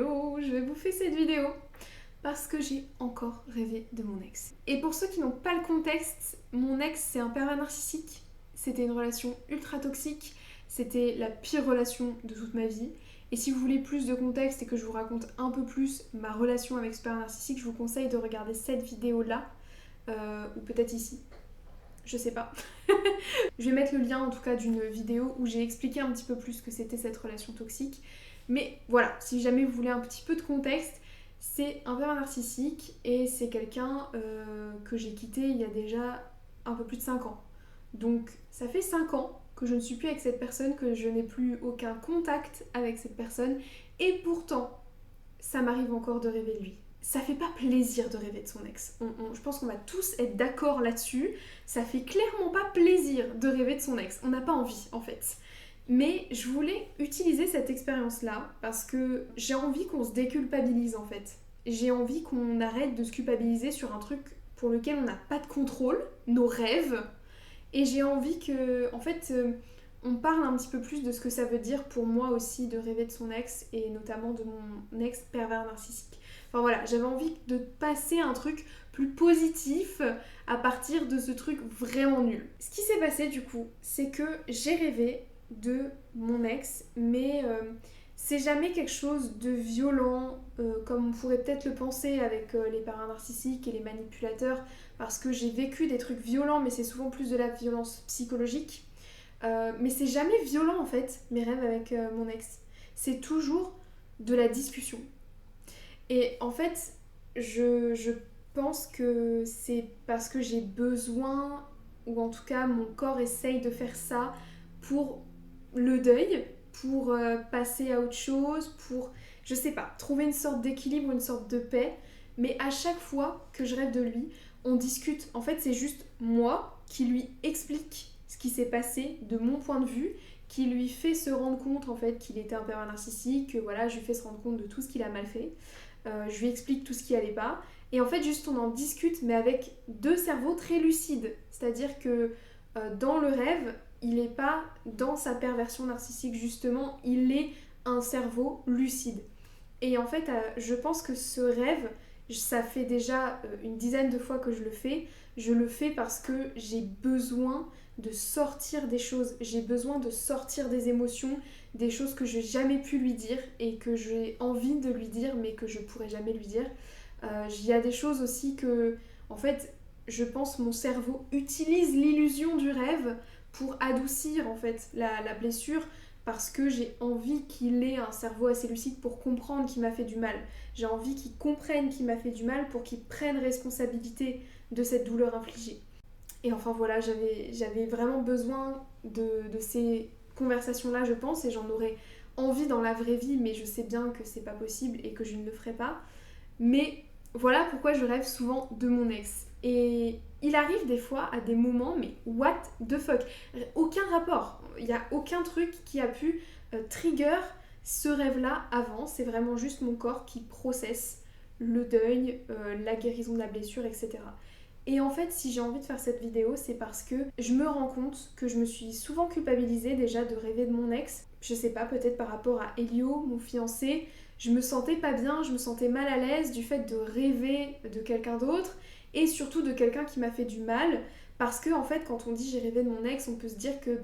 Hello, je vais vous faire cette vidéo parce que j'ai encore rêvé de mon ex. Et pour ceux qui n'ont pas le contexte, mon ex c'est un pervers narcissique, c'était une relation ultra toxique, c'était la pire relation de toute ma vie. Et si vous voulez plus de contexte et que je vous raconte un peu plus ma relation avec ce pervers narcissique, je vous conseille de regarder cette vidéo là, ou peut-être ici. Je sais pas. Je vais mettre le lien en tout cas d'une vidéo où j'ai expliqué un petit peu plus ce que c'était cette relation toxique. Mais voilà, si jamais vous voulez un petit peu de contexte, c'est un pervers narcissique et c'est quelqu'un que j'ai quitté il y a déjà un peu plus de 5 ans. Donc ça fait 5 ans que je ne suis plus avec cette personne, que je n'ai plus aucun contact avec cette personne et pourtant ça m'arrive encore de rêver de lui. Ça fait pas plaisir de rêver de son ex. Je pense qu'on va tous être d'accord là-dessus. Ça fait clairement pas plaisir de rêver de son ex. On n'a pas envie en fait. Mais je voulais utiliser cette expérience-là parce que j'ai envie qu'on se déculpabilise en fait. J'ai envie qu'on arrête de se culpabiliser sur un truc pour lequel on n'a pas de contrôle, nos rêves. Et j'ai envie que, en fait, on parle un petit peu plus de ce que ça veut dire pour moi aussi de rêver de son ex et notamment de mon ex pervers narcissique. Enfin voilà, j'avais envie de passer à un truc plus positif à partir de ce truc vraiment nul. Ce qui s'est passé du coup, c'est que j'ai rêvé de mon ex, mais c'est jamais quelque chose de violent comme on pourrait peut-être le penser avec les pervers narcissiques et les manipulateurs, parce que j'ai vécu des trucs violents, mais c'est souvent plus de la violence psychologique. Mais c'est jamais violent en fait, mes rêves avec mon ex. C'est toujours de la discussion. Et en fait, je pense que c'est parce que j'ai besoin, ou en tout cas mon corps essaye de faire ça pour le deuil, pour passer à autre chose, pour, je sais pas, trouver une sorte d'équilibre, une sorte de paix. Mais à chaque fois que je rêve de lui, on discute. En fait, c'est juste moi qui lui explique ce qui s'est passé de mon point de vue, qui lui fait se rendre compte en fait qu'il était un pervers narcissique, que voilà, je lui fais se rendre compte de tout ce qu'il a mal fait. Je lui explique tout ce qui allait pas. Et en fait, juste on en discute, mais avec deux cerveaux très lucides. C'est-à-dire que dans le rêve, il n'est pas dans sa perversion narcissique, justement, il est un cerveau lucide. Et en fait, je pense que ce rêve, ça fait déjà une dizaine de fois que je le fais. Je le fais parce que j'ai besoin de sortir des choses. J'ai besoin de sortir des émotions, des choses que j'ai jamais pu lui dire et que j'ai envie de lui dire mais que je pourrais jamais lui dire. Il y a des choses aussi que, en fait, je pense mon cerveau utilise l'illusion du rêve pour adoucir en fait la blessure, parce que j'ai envie qu'il ait un cerveau assez lucide pour comprendre qu'il m'a fait du mal. J'ai envie qu'il comprenne qu'il m'a fait du mal pour qu'il prenne responsabilité de cette douleur infligée. Et enfin voilà, j'avais vraiment besoin de ces conversations-là, je pense, et j'en aurais envie dans la vraie vie, mais je sais bien que c'est pas possible et que je ne le ferai pas. Mais voilà pourquoi je rêve souvent de mon ex. Et il arrive des fois à des moments, mais what the fuck, aucun rapport, il n'y a aucun truc qui a pu trigger ce rêve-là avant, c'est vraiment juste mon corps qui processe le deuil, la guérison de la blessure, etc. Et en fait, si j'ai envie de faire cette vidéo, c'est parce que je me rends compte que je me suis souvent culpabilisée déjà de rêver de mon ex. Je sais pas, peut-être par rapport à Elio, mon fiancé, je me sentais pas bien, je me sentais mal à l'aise du fait de rêver de quelqu'un d'autre et surtout de quelqu'un qui m'a fait du mal, parce que en fait quand on dit j'ai rêvé de mon ex, on peut se dire que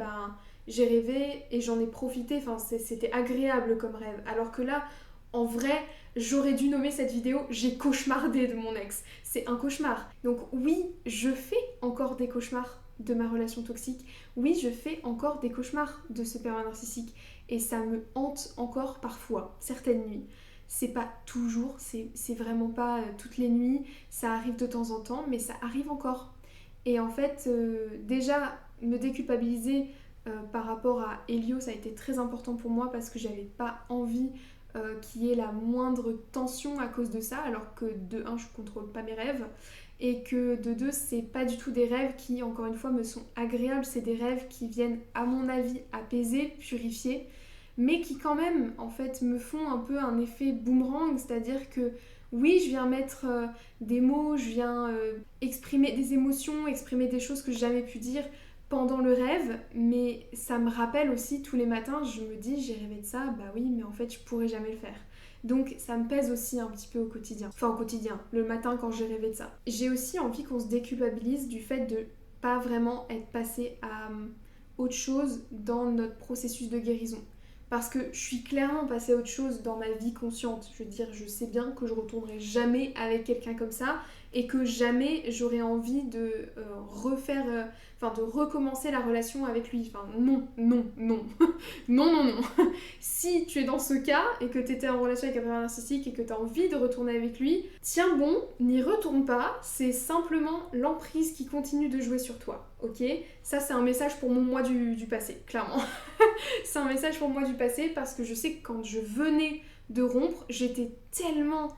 j'ai rêvé et j'en ai profité, enfin c'était agréable comme rêve, alors que là en vrai j'aurais dû nommer cette vidéo j'ai cauchemardé de mon ex, c'est un cauchemar. Donc oui, je fais encore des cauchemars de ma relation toxique, oui je fais encore des cauchemars de ce pervers narcissique et ça me hante encore parfois, certaines nuits. C'est pas toujours, c'est vraiment pas toutes les nuits, ça arrive de temps en temps, mais ça arrive encore. Et en fait, déjà, me déculpabiliser par rapport à Elio, ça a été très important pour moi parce que j'avais pas envie qu'il y ait la moindre tension à cause de ça, alors que de un, je contrôle pas mes rêves, et que de deux, c'est pas du tout des rêves qui, encore une fois, me sont agréables, c'est des rêves qui viennent, à mon avis, apaiser, purifier, mais qui quand même, en fait, me font un peu un effet boomerang, c'est-à-dire que oui, je viens mettre des mots, je viens exprimer des émotions, exprimer des choses que j'ai jamais pu dire pendant le rêve, mais ça me rappelle aussi tous les matins, je me dis j'ai rêvé de ça, bah oui, mais en fait je pourrais jamais le faire. Donc ça me pèse aussi un petit peu au quotidien. Enfin au quotidien, le matin quand j'ai rêvé de ça. J'ai aussi envie qu'on se déculpabilise du fait de pas vraiment être passé à autre chose dans notre processus de guérison. Parce que je suis clairement passée à autre chose dans ma vie consciente. Je veux dire, je sais bien que je retournerai jamais avec quelqu'un comme ça et que jamais j'aurais envie de de recommencer la relation avec lui. Enfin, non, non, non. Non, non, non. Si tu es dans ce cas et que tu étais en relation avec un pervers narcissique et que tu as envie de retourner avec lui, tiens bon, n'y retourne pas. C'est simplement l'emprise qui continue de jouer sur toi. Ok ? Ça, c'est un message pour mon moi du passé, clairement. C'est un message pour moi du passé parce que je sais que quand je venais de rompre, j'étais tellement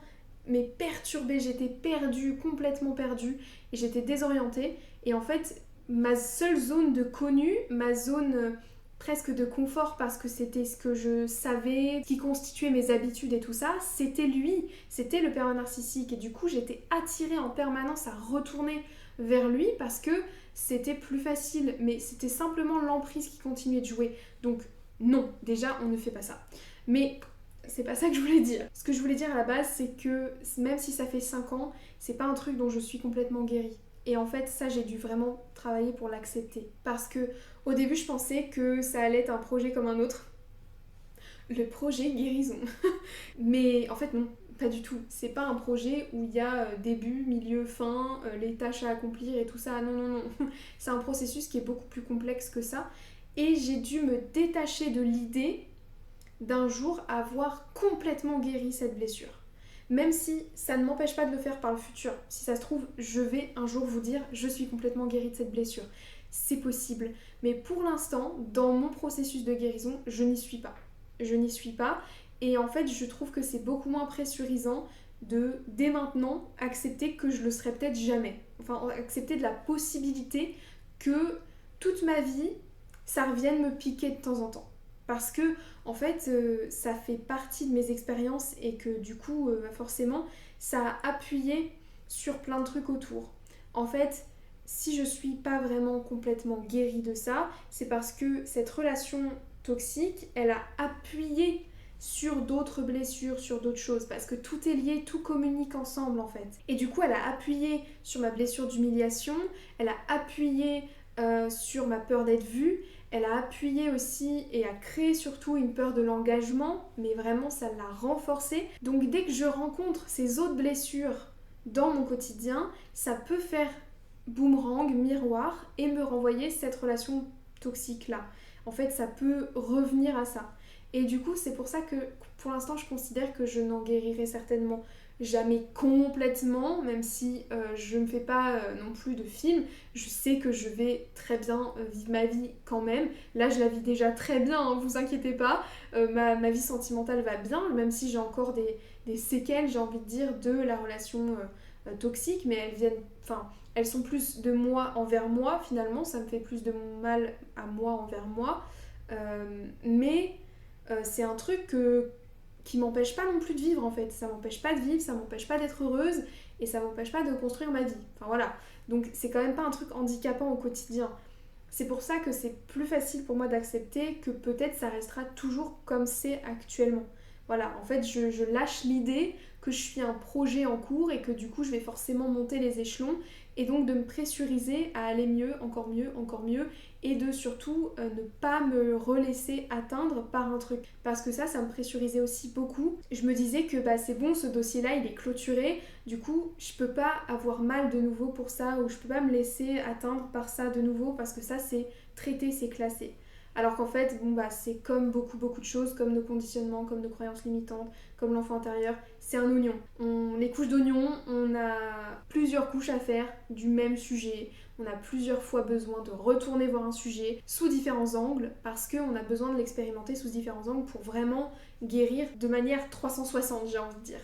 perturbée, j'étais perdue, complètement perdue, et j'étais désorientée. Et en fait, ma seule zone de connu, ma zone presque de confort parce que c'était ce que je savais, qui constituait mes habitudes et tout ça, c'était lui, c'était le pervers narcissique. Et du coup, j'étais attirée en permanence à retourner vers lui parce que c'était plus facile, mais c'était simplement l'emprise qui continuait de jouer. Donc non, déjà, on ne fait pas ça. Mais c'est pas ça que je voulais dire. Ce que je voulais dire à la base, c'est que même si ça fait 5 ans, c'est pas un truc dont je suis complètement guérie. Et en fait, ça, j'ai dû vraiment travailler pour l'accepter. Parce que au début, je pensais que ça allait être un projet comme un autre. Le projet guérison. Mais en fait, non, pas du tout. C'est pas un projet où il y a début, milieu, fin, les tâches à accomplir et tout ça. Non, non, non. C'est un processus qui est beaucoup plus complexe que ça. Et j'ai dû me détacher de l'idée d'un jour avoir complètement guéri cette blessure. Même si ça ne m'empêche pas de le faire par le futur. Si ça se trouve, je vais un jour vous dire je suis complètement guérie de cette blessure. C'est possible. Mais pour l'instant, dans mon processus de guérison, je n'y suis pas. Je n'y suis pas. Et en fait, je trouve que c'est beaucoup moins pressurisant de, dès maintenant, accepter que je le serai peut-être jamais. Enfin, accepter de la possibilité que toute ma vie, ça revienne me piquer de temps en temps. Parce que, en fait, ça fait partie de mes expériences et que du coup, forcément, ça a appuyé sur plein de trucs autour. En fait, si je suis pas vraiment complètement guérie de ça, c'est parce que cette relation toxique, elle a appuyé sur d'autres blessures, sur d'autres choses, parce que tout est lié, tout communique ensemble en fait. Et du coup, elle a appuyé sur ma blessure d'humiliation, elle a appuyé sur ma peur d'être vue, elle a appuyé aussi et a créé surtout une peur de l'engagement, mais vraiment ça l'a renforcée. Donc dès que je rencontre ces autres blessures dans mon quotidien, ça peut faire boomerang, miroir, et me renvoyer cette relation toxique là. En fait, ça peut revenir à ça. Et du coup, c'est pour ça que pour l'instant, je considère que je n'en guérirai certainement jamais complètement, même si je ne fais pas non plus de film. Je sais que je vais très bien vivre ma vie quand même. Là, je la vis déjà très bien, hein, vous inquiétez pas. Ma vie sentimentale va bien, même si j'ai encore des séquelles, j'ai envie de dire, de la relation toxique, mais elles viennent... Enfin, elles sont plus de moi envers moi, finalement. Ça me fait plus de mon mal à moi envers moi. Mais c'est un truc qui m'empêche pas non plus de vivre en fait. Ça m'empêche pas de vivre, ça m'empêche pas d'être heureuse et ça m'empêche pas de construire ma vie. Enfin voilà. Donc c'est quand même pas un truc handicapant au quotidien. C'est pour ça que c'est plus facile pour moi d'accepter que peut-être ça restera toujours comme c'est actuellement. Voilà, en fait je lâche l'idée que je suis un projet en cours et que du coup je vais forcément monter les échelons et donc de me pressuriser à aller mieux, encore mieux, encore mieux et de surtout ne pas me relaisser atteindre par un truc. Parce que ça me pressurisait aussi beaucoup. Je me disais que c'est bon, ce dossier-là, il est clôturé, du coup, je peux pas avoir mal de nouveau pour ça ou je peux pas me laisser atteindre par ça de nouveau parce que ça, c'est traité, c'est classé. Alors qu'en fait, c'est comme beaucoup de choses, comme nos conditionnements, comme nos croyances limitantes, comme l'enfant intérieur, c'est un oignon. Les couches d'oignon, on a plusieurs couches à faire du même sujet. On a plusieurs fois besoin de retourner voir un sujet sous différents angles parce qu'on a besoin de l'expérimenter sous différents angles pour vraiment guérir de manière 360, j'ai envie de dire.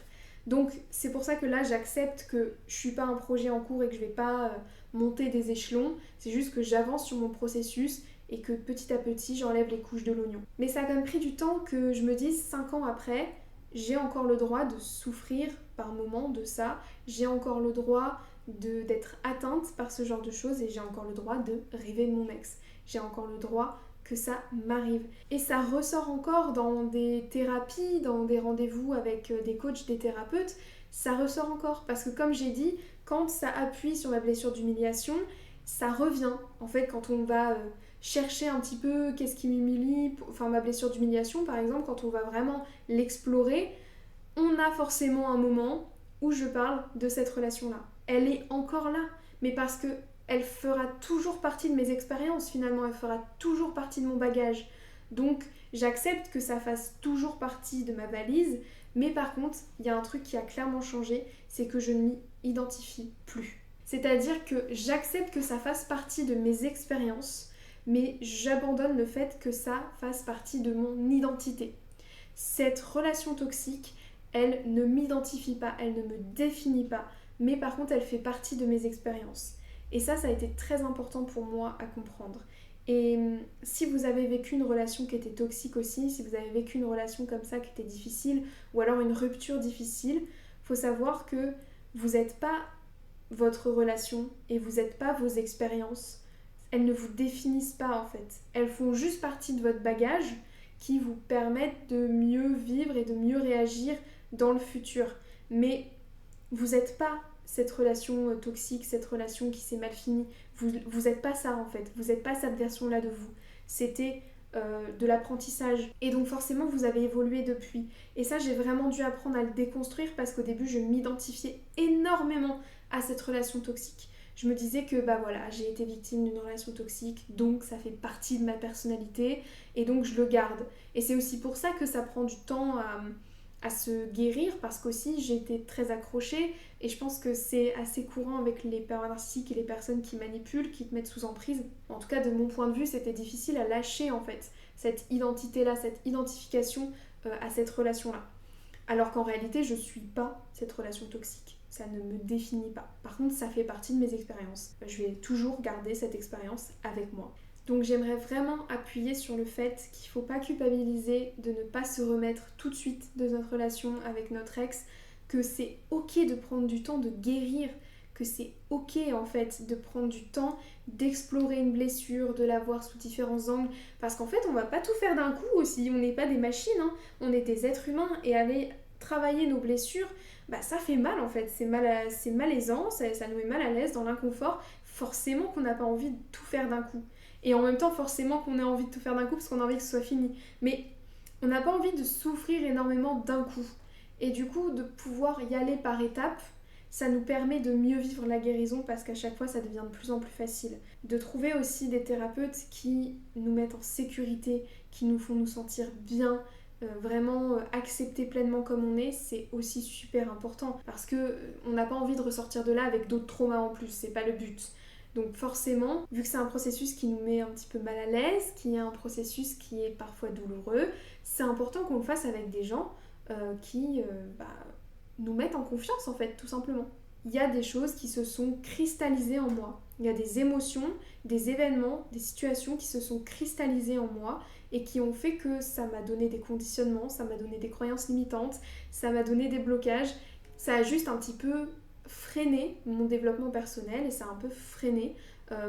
Donc c'est pour ça que là j'accepte que je suis pas un projet en cours et que je vais pas monter des échelons, c'est juste que j'avance sur mon processus et que petit à petit j'enlève les couches de l'oignon. Mais ça a quand même pris du temps que je me dise 5 ans après, j'ai encore le droit de souffrir par moments de ça, j'ai encore le droit d'être atteinte par ce genre de choses et j'ai encore le droit de rêver de mon ex. J'ai encore le droit que ça m'arrive. Et ça ressort encore dans des thérapies, dans des rendez-vous avec des coachs, des thérapeutes, ça ressort encore. Parce que comme j'ai dit, quand ça appuie sur ma blessure d'humiliation, ça revient. En fait, quand on va chercher un petit peu qu'est-ce qui m'humilie, enfin ma blessure d'humiliation par exemple, quand on va vraiment l'explorer, on a forcément un moment où je parle de cette relation-là. Elle est encore là, mais parce que elle fera toujours partie de mes expériences finalement, elle fera toujours partie de mon bagage. Donc j'accepte que ça fasse toujours partie de ma valise, mais par contre, il y a un truc qui a clairement changé, c'est que je ne m'y identifie plus. C'est-à-dire que j'accepte que ça fasse partie de mes expériences, mais j'abandonne le fait que ça fasse partie de mon identité. Cette relation toxique, elle ne m'identifie pas, elle ne me définit pas, mais par contre elle fait partie de mes expériences. Et ça a été très important pour moi à comprendre. Et si vous avez vécu une relation qui était toxique aussi, si vous avez vécu une relation comme ça qui était difficile, ou alors une rupture difficile, il faut savoir que vous n'êtes pas votre relation et vous n'êtes pas vos expériences. Elles ne vous définissent pas en fait. Elles font juste partie de votre bagage qui vous permettent de mieux vivre et de mieux réagir dans le futur. Mais vous n'êtes pas cette relation toxique, cette relation qui s'est mal finie. Vous n'êtes pas ça en fait. Vous n'êtes pas cette version-là de vous. C'était de l'apprentissage. Et donc forcément, vous avez évolué depuis. Et ça, j'ai vraiment dû apprendre à le déconstruire parce qu'au début, je m'identifiais énormément à cette relation toxique. Je me disais que bah voilà, j'ai été victime d'une relation toxique, donc ça fait partie de ma personnalité et donc je le garde. Et c'est aussi pour ça que ça prend du temps à se guérir parce qu'aussi j'ai été très accrochée et je pense que c'est assez courant avec les pervers narcissiques et les personnes qui manipulent, qui te mettent sous emprise. En tout cas, de mon point de vue, c'était difficile à lâcher en fait, cette identité-là, cette identification à cette relation-là. Alors qu'en réalité, je suis pas cette relation toxique. Ça ne me définit pas. Par contre, ça fait partie de mes expériences. Je vais toujours garder cette expérience avec moi. Donc j'aimerais vraiment appuyer sur le fait qu'il ne faut pas culpabiliser de ne pas se remettre tout de suite de notre relation avec notre ex, que c'est ok de prendre du temps de guérir, que c'est ok en fait de prendre du temps d'explorer une blessure, de la voir sous différents angles, parce qu'en fait on va pas tout faire d'un coup aussi, on n'est pas des machines, hein. On est des êtres humains et aller travailler nos blessures, bah ça fait mal en fait, c'est malaisant, ça nous met mal à l'aise dans l'inconfort, forcément qu'on n'a pas envie de tout faire d'un coup. Et en même temps, forcément qu'on a envie de tout faire d'un coup parce qu'on a envie que ce soit fini. Mais on n'a pas envie de souffrir énormément d'un coup. Et du coup, de pouvoir y aller par étapes, ça nous permet de mieux vivre la guérison parce qu'à chaque fois, ça devient de plus en plus facile. De trouver aussi des thérapeutes qui nous mettent en sécurité, qui nous font nous sentir bien, vraiment accepter pleinement comme on est, c'est aussi super important parce que on n'a pas envie de ressortir de là avec d'autres traumas en plus, c'est pas le but. Donc forcément, vu que c'est un processus qui nous met un petit peu mal à l'aise, qui est un processus qui est parfois douloureux, c'est important qu'on le fasse avec des gens qui nous mettent en confiance en fait, tout simplement. Il y a des choses qui se sont cristallisées en moi. Il y a des émotions, des événements, des situations qui se sont cristallisées en moi et qui ont fait que ça m'a donné des conditionnements, ça m'a donné des croyances limitantes, ça m'a donné des blocages. Ça a juste un petit peu freiné mon développement personnel et ça a un peu freiné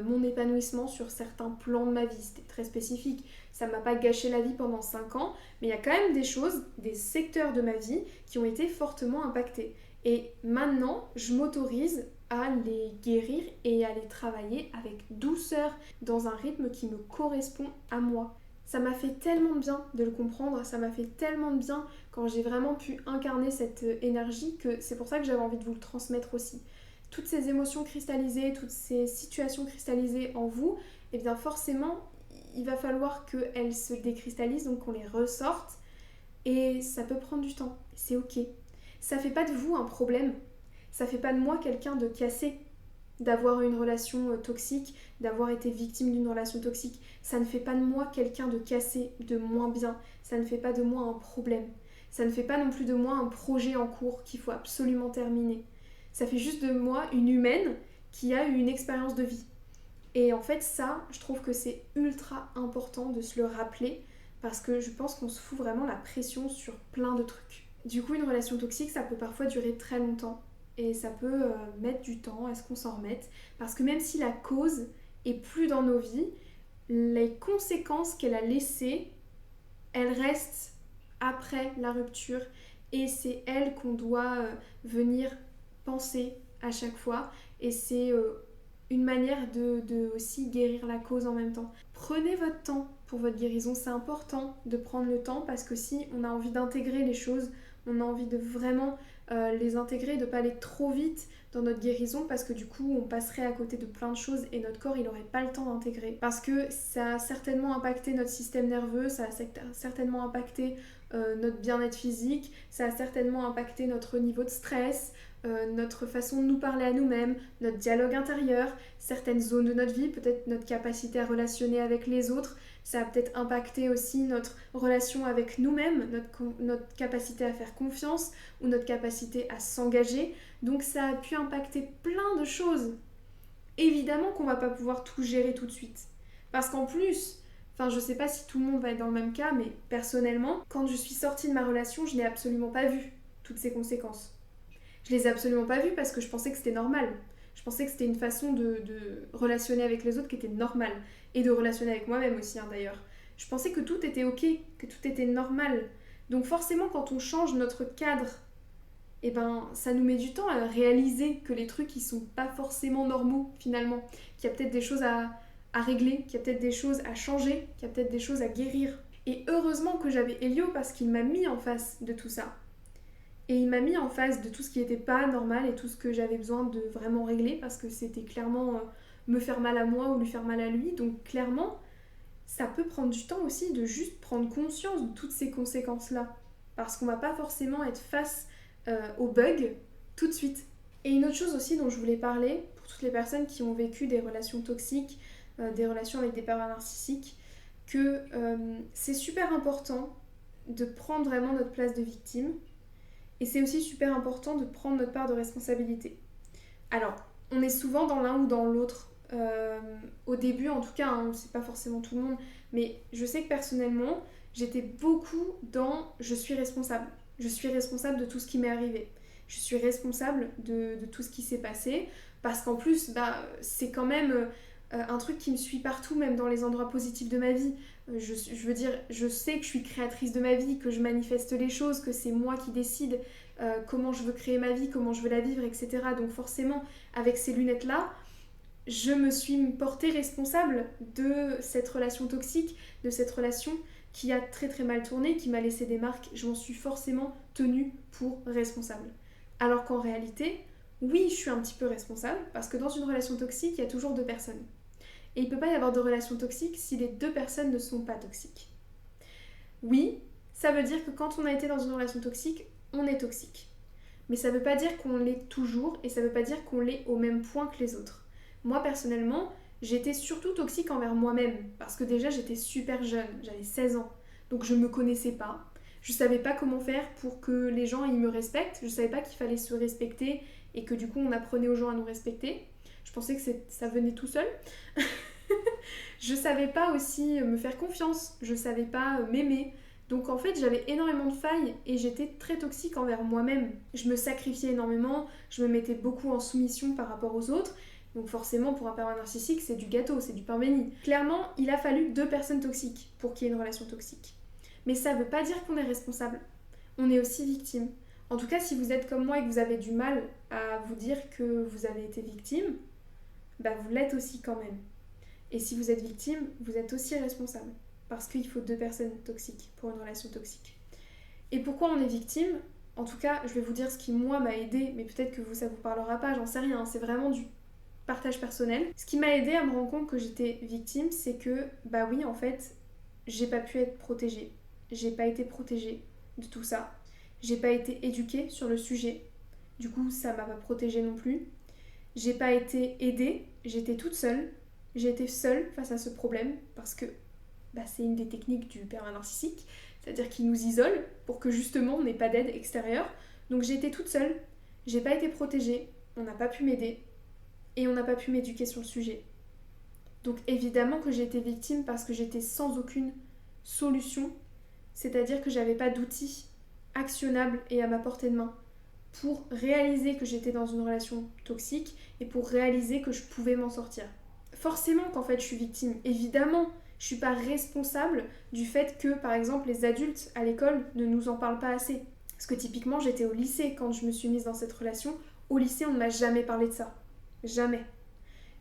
mon épanouissement sur certains plans de ma vie. C'était très spécifique. Ça m'a pas gâché la vie pendant 5 ans, mais il y a quand même des choses, des secteurs de ma vie qui ont été fortement impactés. Et maintenant, je m'autorise à les guérir et à les travailler avec douceur, dans un rythme qui me correspond à moi. Ça m'a fait tellement de bien de le comprendre, ça m'a fait tellement de bien quand j'ai vraiment pu incarner cette énergie que c'est pour ça que j'avais envie de vous le transmettre aussi. Toutes ces émotions cristallisées, toutes ces situations cristallisées en vous, eh bien forcément, il va falloir qu'elles se décristallisent, donc qu'on les ressorte. Et ça peut prendre du temps, c'est ok. Ça fait pas de vous un problème, ça fait pas de moi quelqu'un de cassé, d'avoir une relation toxique, d'avoir été victime d'une relation toxique. Ça ne fait pas de moi quelqu'un de cassé, de moins bien. Ça ne fait pas de moi un problème. Ça ne fait pas non plus de moi un projet en cours qu'il faut absolument terminer. Ça fait juste de moi une humaine qui a eu une expérience de vie. Et en fait, ça, je trouve que c'est ultra important de se le rappeler parce que je pense qu'on se fout vraiment la pression sur plein de trucs. Du coup, une relation toxique, ça peut parfois durer très longtemps. Et ça peut mettre du temps à ce qu'on s'en remette. Parce que même si la cause est plus dans nos vies, les conséquences qu'elle a laissées, elles restent après la rupture et c'est elle qu'on doit venir penser à chaque fois et c'est une manière de aussi guérir la cause en même temps. Prenez votre temps pour votre guérison, c'est important de prendre le temps parce que si on a envie d'intégrer les choses, on a envie de vraiment les intégrer, de ne pas aller trop vite dans notre guérison parce que du coup on passerait à côté de plein de choses et notre corps il n'aurait pas le temps d'intégrer parce que ça a certainement impacté notre système nerveux, ça a certainement impacté notre bien-être physique, ça a certainement impacté notre niveau de stress, notre façon de nous parler à nous-mêmes, notre dialogue intérieur, certaines zones de notre vie, peut-être notre capacité à relationner avec les autres, ça a peut-être impacté aussi notre relation avec nous-mêmes, notre capacité à faire confiance ou notre capacité à s'engager. Donc ça a pu impacter plein de choses. Évidemment qu'on va pas pouvoir tout gérer tout de suite. Parce qu'en plus, enfin je sais pas si tout le monde va être dans le même cas, mais personnellement, quand je suis sortie de ma relation, je n'ai absolument pas vu toutes ces conséquences. Je les ai absolument pas vues parce que je pensais que c'était normal. Je pensais que c'était une façon de relationner avec les autres qui était normale. Et de relationner avec moi-même aussi, hein, d'ailleurs. Je pensais que tout était ok, que tout était normal. Donc forcément, quand on change notre cadre, eh ben, ça nous met du temps à réaliser que les trucs, ils sont pas forcément normaux, finalement. Qu'il y a peut-être des choses à régler, qu'il y a peut-être des choses à changer, qu'il y a peut-être des choses à guérir. Et heureusement que j'avais Elio parce qu'il m'a mis en face de tout ça. Et il m'a mis en face de tout ce qui n'était pas normal et tout ce que j'avais besoin de vraiment régler parce que c'était clairement me faire mal à moi ou lui faire mal à lui. Donc clairement, ça peut prendre du temps aussi de juste prendre conscience de toutes ces conséquences-là. Parce qu'on va pas forcément être face aux bugs tout de suite. Et une autre chose aussi dont je voulais parler, pour toutes les personnes qui ont vécu des relations toxiques, des relations avec des pervers narcissiques, que c'est super important de prendre vraiment notre place de victime. Et c'est aussi super important de prendre notre part de responsabilité. Alors, on est souvent dans l'un ou dans l'autre. Au début, en tout cas, hein, c'est pas forcément tout le monde, mais je sais que personnellement, j'étais beaucoup dans je suis responsable. Je suis responsable de tout ce qui m'est arrivé. Je suis responsable de tout ce qui s'est passé. Parce qu'en plus, c'est quand même un truc qui me suit partout, même dans les endroits positifs de ma vie. Je veux dire, je sais que je suis créatrice de ma vie, que je manifeste les choses, que c'est moi qui décide comment je veux créer ma vie, comment je veux la vivre, etc. Donc forcément, avec ces lunettes-là, je me suis portée responsable de cette relation toxique, de cette relation qui a très très mal tourné, qui m'a laissé des marques. Je m'en suis forcément tenue pour responsable. Alors qu'en réalité, oui, je suis un petit peu responsable, parce que dans une relation toxique, il y a toujours deux personnes. Et il ne peut pas y avoir de relation toxique si les deux personnes ne sont pas toxiques. Oui, ça veut dire que quand on a été dans une relation toxique, on est toxique. Mais ça ne veut pas dire qu'on l'est toujours et ça ne veut pas dire qu'on l'est au même point que les autres. Moi personnellement, j'étais surtout toxique envers moi-même parce que déjà j'étais super jeune, j'avais 16 ans. Donc je ne me connaissais pas. Je ne savais pas comment faire pour que les gens ils me respectent. Je ne savais pas qu'il fallait se respecter et que du coup on apprenait aux gens à nous respecter. Je pensais que ça venait tout seul. Je savais pas aussi me faire confiance, je savais pas m'aimer. Donc en fait j'avais énormément de failles et j'étais très toxique envers moi-même. Je me sacrifiais énormément, je me mettais beaucoup en soumission par rapport aux autres. Donc forcément pour un pervers narcissique c'est du gâteau, c'est du pain béni. Clairement il a fallu deux personnes toxiques pour qu'il y ait une relation toxique. Mais ça veut pas dire qu'on est responsable. On est aussi victime. En tout cas si vous êtes comme moi et que vous avez du mal à vous dire que vous avez été victime, vous l'êtes aussi quand même. Et si vous êtes victime, vous êtes aussi responsable. Parce qu'il faut deux personnes toxiques pour une relation toxique. Et pourquoi on est victime ? En tout cas, je vais vous dire ce qui, moi, m'a aidé, mais peut-être que vous, ça vous parlera pas, j'en sais rien, c'est vraiment du partage personnel. Ce qui m'a aidé à me rendre compte que j'étais victime, c'est que, oui, en fait, j'ai pas pu être protégée. J'ai pas été protégée de tout ça. J'ai pas été éduquée sur le sujet. Du coup, ça m'a pas protégée non plus. J'ai pas été aidée, j'étais toute seule. J'ai été seule face à ce problème parce que c'est une des techniques du pervers narcissique, c'est-à-dire qu'il nous isole pour que justement on n'ait pas d'aide extérieure. Donc j'ai été toute seule, j'ai pas été protégée, on n'a pas pu m'aider et on n'a pas pu m'éduquer sur le sujet. Donc évidemment que j'ai été victime parce que j'étais sans aucune solution, c'est-à-dire que j'avais pas d'outils actionnables et à ma portée de main pour réaliser que j'étais dans une relation toxique et pour réaliser que je pouvais m'en sortir. forcément qu'en fait je suis victime. Évidemment, je suis pas responsable du fait que par exemple les adultes à l'école ne nous en parlent pas assez. Parce que typiquement j'étais au lycée quand je me suis mise dans cette relation. Au lycée on ne m'a jamais parlé de ça. Jamais.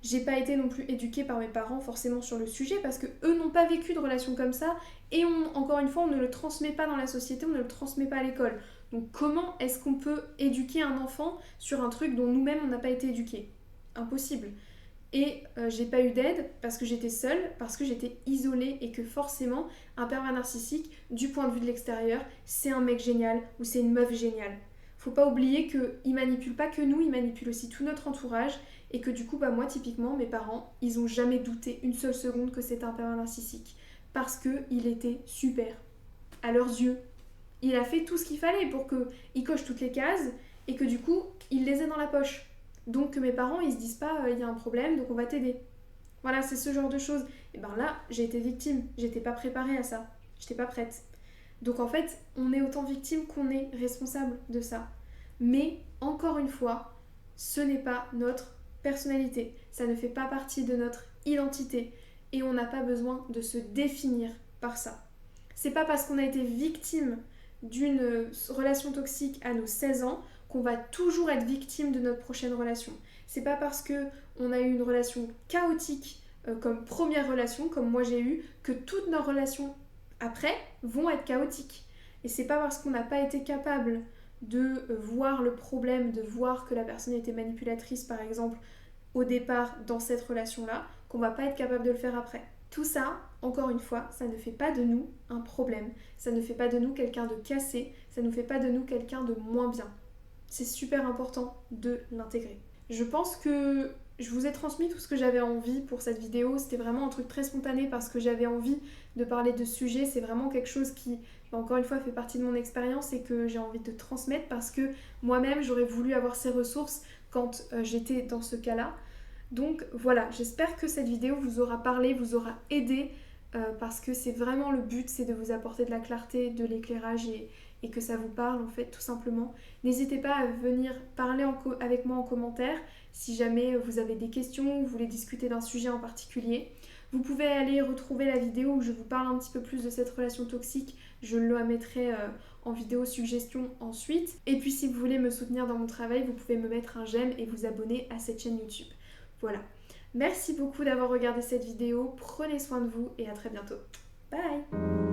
J'ai pas été non plus éduquée par mes parents forcément sur le sujet parce que eux n'ont pas vécu de relation comme ça et encore une fois on ne le transmet pas dans la société, on ne le transmet pas à l'école. Donc comment est-ce qu'on peut éduquer un enfant sur un truc dont nous-mêmes on n'a pas été éduqués? Impossible. Et j'ai pas eu d'aide parce que j'étais seule, parce que j'étais isolée et que forcément un pervers narcissique, du point de vue de l'extérieur, c'est un mec génial ou c'est une meuf géniale. Faut pas oublier qu'il manipule pas que nous, il manipule aussi tout notre entourage et que du coup, bah moi typiquement, mes parents, ils ont jamais douté une seule seconde que c'était un pervers narcissique parce qu'il était super à leurs yeux. Il a fait tout ce qu'il fallait pour qu'il coche toutes les cases et que du coup, il les ait dans la poche. Donc que mes parents, ils se disent pas, il y a un problème, donc on va t'aider. Voilà, c'est ce genre de choses. Et ben là, j'ai été victime. J'étais pas préparée à ça. J'étais pas prête. Donc en fait, on est autant victime qu'on est responsable de ça. Mais encore une fois, ce n'est pas notre personnalité. Ça ne fait pas partie de notre identité. Et on n'a pas besoin de se définir par ça. C'est pas parce qu'on a été victime d'une relation toxique à nos 16 ans qu'on va toujours être victime de notre prochaine relation. C'est pas parce qu'on a eu une relation chaotique comme première relation, comme moi j'ai eu, que toutes nos relations après vont être chaotiques. Et c'est pas parce qu'on n'a pas été capable de voir le problème, de voir que la personne était manipulatrice par exemple au départ dans cette relation-là, qu'on va pas être capable de le faire après. Tout ça, encore une fois, ça ne fait pas de nous un problème, ça ne fait pas de nous quelqu'un de cassé, ça ne fait pas de nous quelqu'un de moins bien. C'est super important de l'intégrer. Je pense que je vous ai transmis tout ce que j'avais envie pour cette vidéo. C'était vraiment un truc très spontané parce que j'avais envie de parler de ce sujet. C'est vraiment quelque chose qui, encore une fois, fait partie de mon expérience et que j'ai envie de transmettre parce que moi-même, j'aurais voulu avoir ces ressources quand j'étais dans ce cas-là. Donc voilà, j'espère que cette vidéo vous aura parlé, vous aura aidé parce que c'est vraiment le but, c'est de vous apporter de la clarté, de l'éclairage et que ça vous parle en fait tout simplement. N'hésitez pas à venir parler avec moi en commentaire si jamais vous avez des questions ou vous voulez discuter d'un sujet en particulier. Vous pouvez aller retrouver la vidéo où je vous parle un petit peu plus de cette relation toxique, je la mettrai en vidéo suggestion ensuite. Et puis si vous voulez me soutenir dans mon travail, vous pouvez me mettre un j'aime et vous abonner à cette chaîne YouTube. Voilà. Merci beaucoup d'avoir regardé cette vidéo, prenez soin de vous et à très bientôt. Bye!